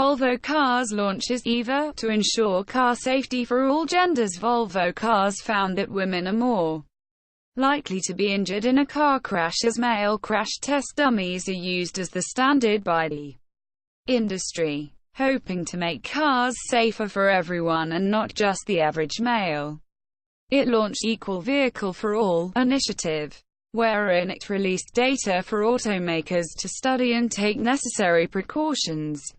Volvo Cars launches EVA to ensure car safety for all genders. Volvo Cars found that women are more likely to be injured in a car crash as male crash test dummies are used as the standard by the industry, hoping to make cars safer for everyone and not just the average male. It launched Equal Vehicle for All initiative, wherein it released data for automakers to study and take necessary precautions.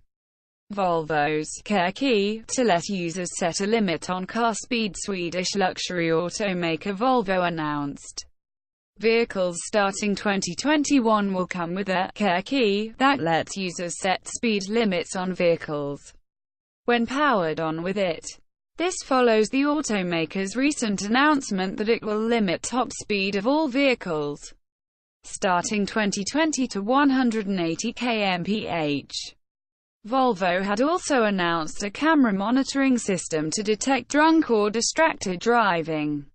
Volvo's Care Key to let users set a limit on car speed. Swedish luxury automaker Volvo announced vehicles starting 2021 will come with a Care Key that lets users set speed limits on vehicles when powered on with it. This follows the automaker's recent announcement that it will limit top speed of all vehicles starting 2020 to 180 kmph. Volvo had also announced a camera monitoring system to detect drunk or distracted driving.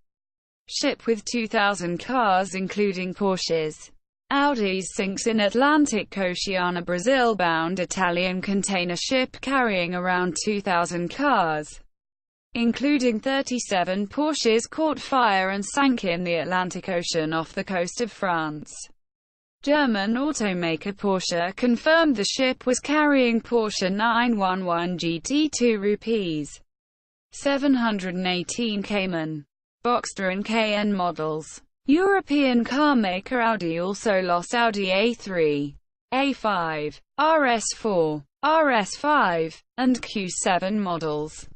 Ship with 2,000 cars including Porsches, Audis sinks in Atlantic Ocean. A Brazil-bound Italian container ship carrying around 2,000 cars, including 37 Porsches, caught fire and sank in the Atlantic Ocean off the coast of France. German automaker Porsche confirmed the ship was carrying Porsche 911 GT2 Rs. 718 Cayman, Boxster and Cayenne models. European carmaker Audi also lost Audi A3, A5, RS4, RS5, and Q7 models.